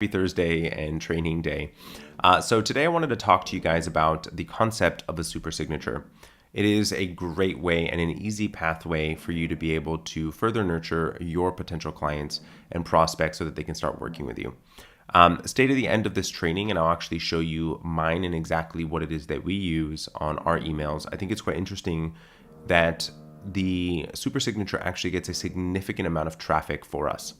Happy Thursday and training day. So today I wanted to talk to you guys about the concept of a super signature. It is a great way and an easy pathway for you to be able to further nurture your potential clients and prospects so that they can start working with you. Stay to the end of this training and I'll actually show you mine and exactly what it is that we use on our emails. I think it's quite interesting that the super signature actually gets a significant amount of traffic for us.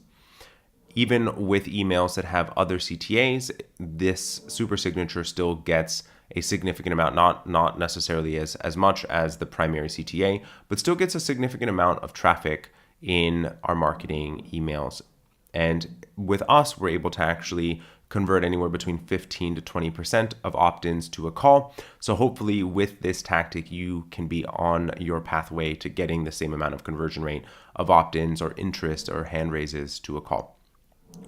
Even with emails that have other CTAs, this super signature still gets a significant amount, not necessarily as much as the primary CTA, but still gets a significant amount of traffic in our marketing emails. And with us, we're able to actually convert anywhere between 15 to 20% of opt-ins to a call. So hopefully with this tactic, you can be on your pathway to getting the same amount of conversion rate of opt-ins or interest or hand raises to a call.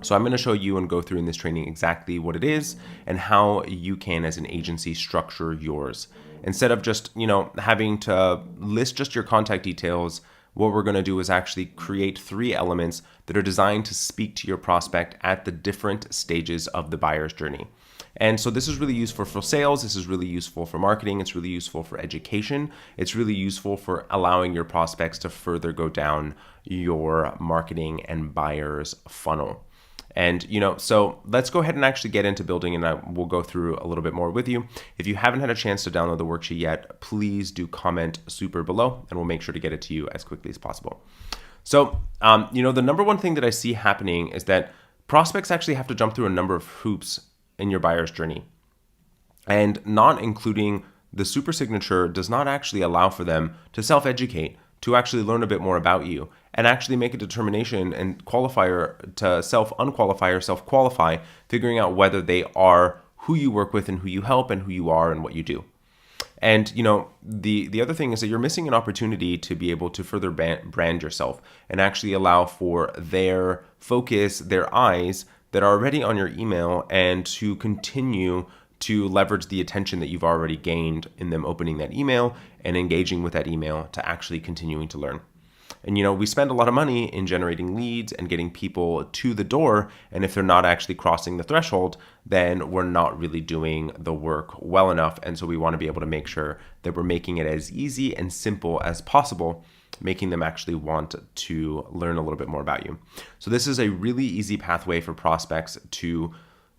So I'm going to show you and go through in this training exactly what it is and how you can, as an agency, structure yours. Instead of just, having to list just your contact details, what we're going to do is actually create 3 elements that are designed to speak to your prospect at the different stages of the buyer's journey. And so this is really useful for sales. This is really useful for marketing. It's really useful for education. It's really useful for allowing your prospects to further go down your marketing and buyer's funnel. And, so let's go ahead and actually get into building, and I will go through a little bit more with you. If you haven't had a chance to download the worksheet yet, please do comment super below and we'll make sure to get it to you as quickly as possible. So, the number one thing that I see happening is that prospects actually have to jump through a number of hoops in your buyer's journey. And not including the super signature does not actually allow for them to self-educate, to actually learn a bit more about you and actually make a determination and qualifier to self-unqualify or self-qualify, figuring out whether they are who you work with and who you help and who you are and what you do. And, the other thing is that you're missing an opportunity to be able to further brand yourself and actually allow for their focus, their eyes that are already on your email, and to continue to leverage the attention that you've already gained in them opening that email and engaging with that email to actually continuing to learn. And, we spend a lot of money in generating leads and getting people to the door. And if they're not actually crossing the threshold, then we're not really doing the work well enough. And so we want to be able to make sure that we're making it as easy and simple as possible, making them actually want to learn a little bit more about you. So this is a really easy pathway for prospects to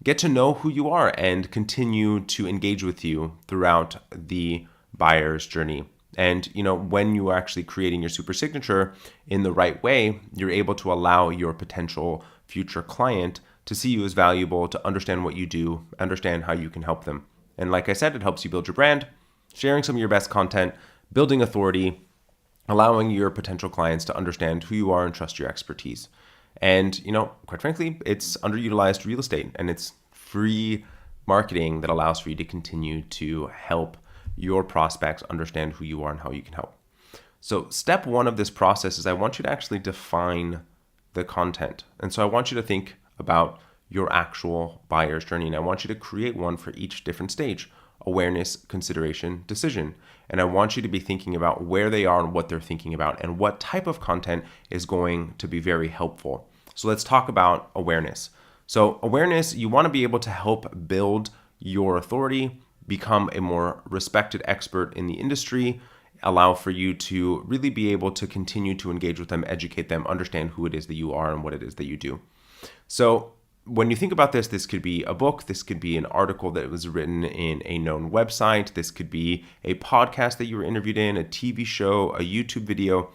get to know who you are and continue to engage with you throughout the buyer's journey. And, when you are actually creating your super signature in the right way, you're able to allow your potential future client to see you as valuable, to understand what you do, understand how you can help them. And like I said, it helps you build your brand, sharing some of your best content, building authority, allowing your potential clients to understand who you are and trust your expertise. And, quite frankly, it's underutilized real estate and it's free marketing that allows for you to continue to help your prospects understand who you are and how you can help. So step 1 of this process is I want you to actually define the content. And so I want you to think about your actual buyer's journey. And I want you to create one for each different stage: awareness, consideration, decision. And I want you to be thinking about where they are and what they're thinking about and what type of content is going to be very helpful. So let's talk about awareness. So awareness, you want to be able to help build your authority, become a more respected expert in the industry, allow for you to really be able to continue to engage with them, educate them, understand who it is that you are and what it is that you do. So when you think about this, this could be a book, this could be an article that was written in a known website, this could be a podcast that you were interviewed in, a TV show, a YouTube video,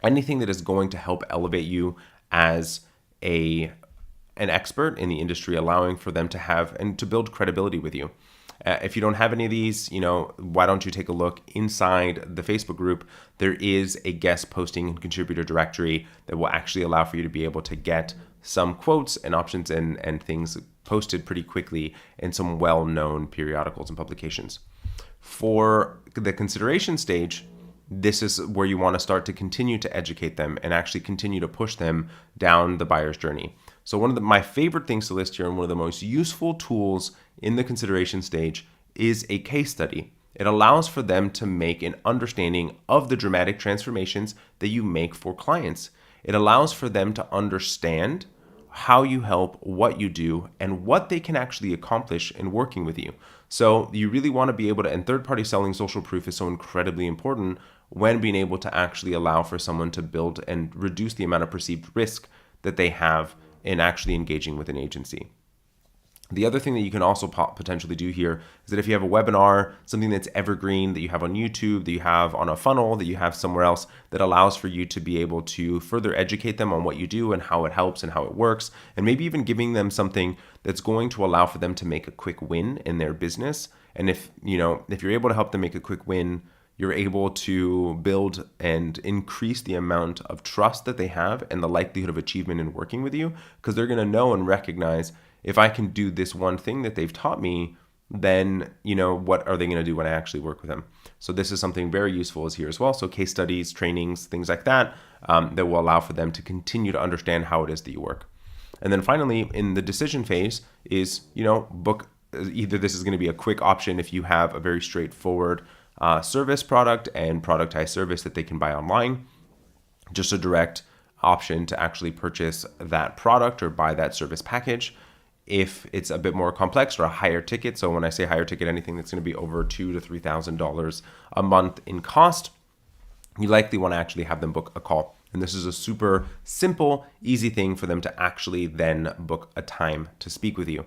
anything that is going to help elevate you as an expert in the industry, allowing for them to have and to build credibility with you. If you don't have any of these, why don't you take a look inside the Facebook group? There is a guest posting and contributor directory that will actually allow for you to be able to get some quotes and options and things posted pretty quickly in some well-known periodicals and publications. For the consideration stage, this is where you want to start to continue to educate them and actually continue to push them down the buyer's journey. So one of my favorite things to list here and one of the most useful tools in the consideration stage is a case study. It allows for them to make an understanding of the dramatic transformations that you make for clients. It allows for them to understand how you help, what you do, and what they can actually accomplish in working with you. So you really want to be able to, and third-party selling social proof is so incredibly important when being able to actually allow for someone to build and reduce the amount of perceived risk that they have in actually engaging with an agency. The other thing that you can also potentially do here is that if you have a webinar, something that's evergreen that you have on YouTube, that you have on a funnel, that you have somewhere else, that allows for you to be able to further educate them on what you do and how it helps and how it works, and maybe even giving them something that's going to allow for them to make a quick win in their business. And if you're able to help them make a quick win, you're able to build and increase the amount of trust that they have and the likelihood of achievement in working with you, because they're going to know and recognize, if I can do this one thing that they've taught me, then, what are they going to do when I actually work with them? So this is something very useful is here as well. So case studies, trainings, things like that, that will allow for them to continue to understand how it is that you work. And then finally, in the decision phase is, book. Either this is going to be a quick option if you have a very straightforward service product and productized service that they can buy online, just a direct option to actually purchase that product or buy that service package. If it's a bit more complex or a higher ticket, so when I say higher ticket, anything that's going to be over $2,000 to $3,000 a month in cost, you likely want to actually have them book a call. And this is a super simple, easy thing for them to actually then book a time to speak with you.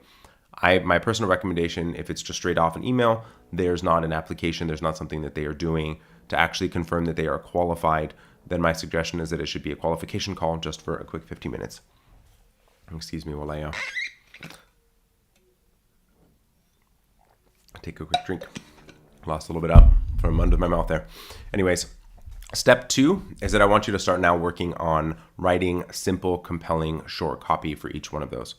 My personal recommendation, if it's just straight off an email, there's not an application, there's not something that they are doing to actually confirm that they are qualified, then my suggestion is that it should be a qualification call just for a quick 15 minutes. Excuse me while I take a quick drink. Lost a little bit out from under my mouth there. Anyways, step 2 is that I want you to start now working on writing simple, compelling, short copy for each one of those.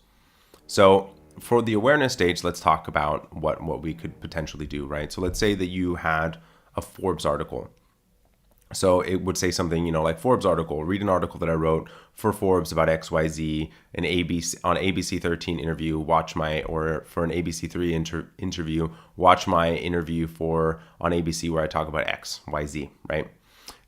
So for the awareness stage, let's talk about what we could potentially do, right? So let's say that you had a Forbes article. So it would say something, like Forbes article, read an article that I wrote for Forbes about XYZ, an ABC 13 interview, or for an ABC3 interview, watch my interview on ABC where I talk about XYZ, right?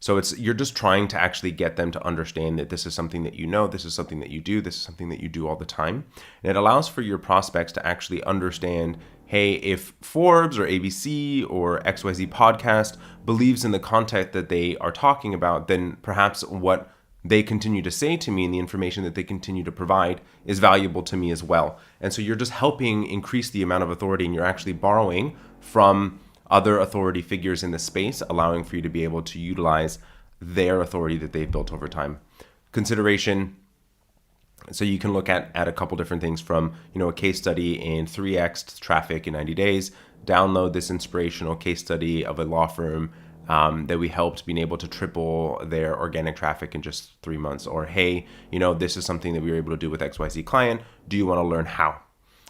So you're just trying to actually get them to understand that this is something that this is something that you do, this is something that you do all the time. And it allows for your prospects to actually understand, hey, if Forbes or ABC or XYZ podcast believes in the content that they are talking about, then perhaps what they continue to say to me and the information that they continue to provide is valuable to me as well. And so you're just helping increase the amount of authority, and you're actually borrowing from other authority figures in the space, allowing for you to be able to utilize their authority that they've built over time. Consideration. So you can look at a couple different things from, a case study in 3x traffic in 90 days, download this inspirational case study of a law firm that we helped being able to triple their organic traffic in just 3 months. Or, hey, this is something that we were able to do with XYZ client. Do you want to learn how?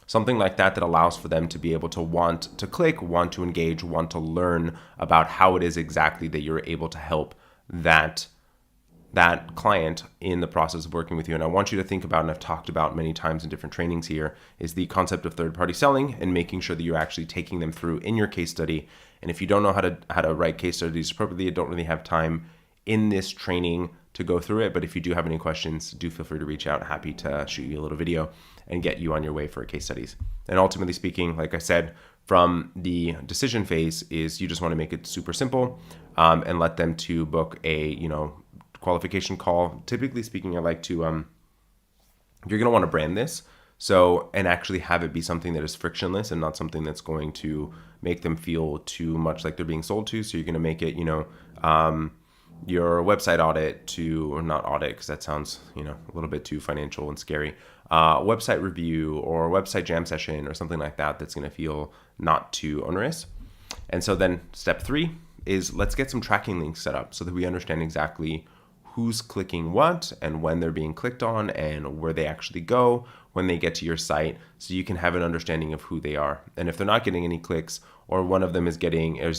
Something like that allows for them to be able to want to click, want to engage, want to learn about how it is exactly that you're able to help that client in the process of working with you. And I want you to think about, and I've talked about many times in different trainings here, is the concept of third-party selling and making sure that you're actually taking them through in your case study. And if you don't know how to write case studies appropriately, I don't really have time in this training to go through it. But if you do have any questions, do feel free to reach out. Happy to shoot you a little video and get you on your way for case studies. And ultimately speaking, like I said, from the decision phase is you just want to make it super simple and let them to book a, qualification call. Typically speaking, I like to, you're going to want to brand this. So, and actually have it be something that is frictionless and not something that's going to make them feel too much like they're being sold to. So you're going to make it, your website audit or not audit, because that sounds, a little bit too financial and scary. Website review or website jam session or something like that that's going to feel not too onerous. And so then step 3 is let's get some tracking links set up so that we understand exactly who's clicking what and when they're being clicked on and where they actually go when they get to your site, so you can have an understanding of who they are. And if they're not getting any clicks, or one of them is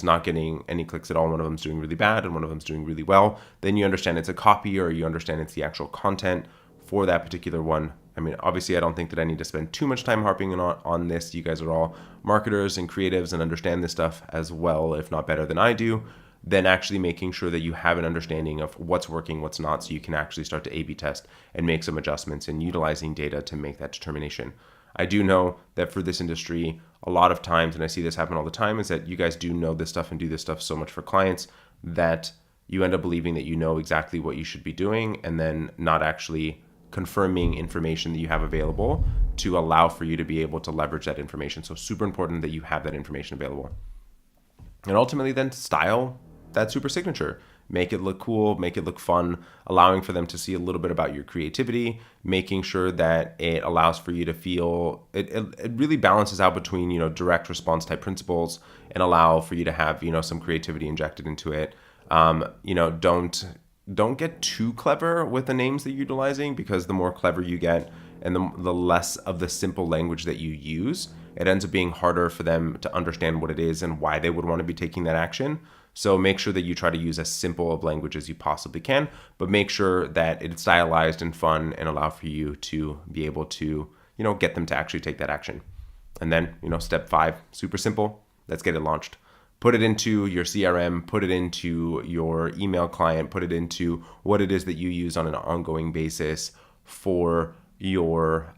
not getting any clicks at all, one of them's doing really bad and one of them's doing really well, then you understand it's a copy, or you understand it's the actual content for that particular one. I mean, obviously I don't think that I need to spend too much time harping on this. You guys are all marketers and creatives and understand this stuff as well, if not better than I do. then actually making sure that you have an understanding of what's working, what's not, so you can actually start to A/B test and make some adjustments and utilizing data to make that determination. I do know that for this industry, a lot of times, and I see this happen all the time, is that you guys do know this stuff and do this stuff so much for clients that you end up believing that you know exactly what you should be doing and then not actually confirming information that you have available to allow for you to be able to leverage that information. So super important that you have that information available. And ultimately then style that super signature. Make it look cool, make it look fun, allowing for them to see a little bit about your creativity, making sure that it allows for you to feel, it really balances out between, direct response type principles and allow for you to have, some creativity injected into it. Don't get too clever with the names that you're utilizing, because the more clever you get and the less of the simple language that you use, it ends up being harder for them to understand what it is and why they would want to be taking that action. So make sure that you try to use as simple of language as you possibly can, but make sure that it's stylized and fun and allow for you to be able to, get them to actually take that action. And then, step 5, super simple. Let's get it launched. Put it into your CRM, put it into your email client, put it into what it is that you use on an ongoing basis for your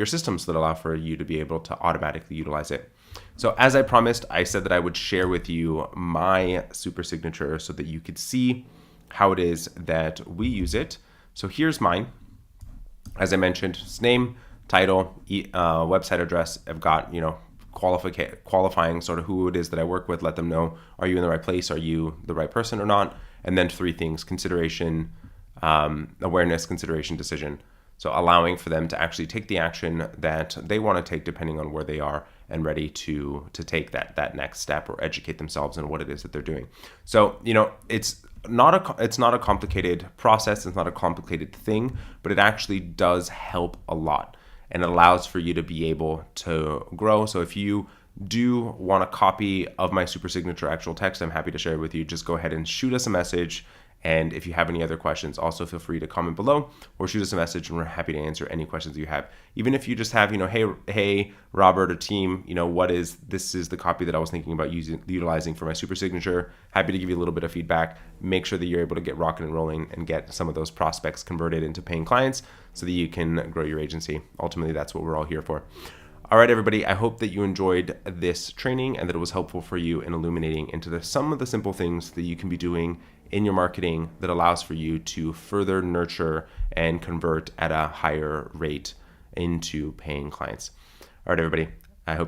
systems that allow for you to be able to automatically utilize it. So as I promised, I said that I would share with you my super signature so that you could see how it is that we use it. So here's mine. As I mentioned, it's name, title, website address. I've got, qualifying sort of who it is that I work with, let them know, are you in the right place? Are you the right person or not? And then 3 things: consideration, awareness, consideration, decision. So allowing for them to actually take the action that they want to take depending on where they are and ready to take that next step or educate themselves on what it is that they're doing. So, it's not a complicated process, it's not a complicated thing, but it actually does help a lot and it allows for you to be able to grow. So if you do want a copy of my super signature actual text, I'm happy to share it with you. Just go ahead and shoot us a message. And if you have any other questions, also feel free to comment below or shoot us a message, and we're happy to answer any questions you have. Even if you just have, hey, Robert or team, this is the copy that I was thinking about utilizing for my super signature. Happy to give you a little bit of feedback. Make sure that you're able to get rocking and rolling and get some of those prospects converted into paying clients so that you can grow your agency. Ultimately, that's what we're all here for. All right, everybody, I hope that you enjoyed this training and that it was helpful for you in illuminating into some of the simple things that you can be doing in your marketing that allows for you to further nurture and convert at a higher rate into paying clients. All right, everybody,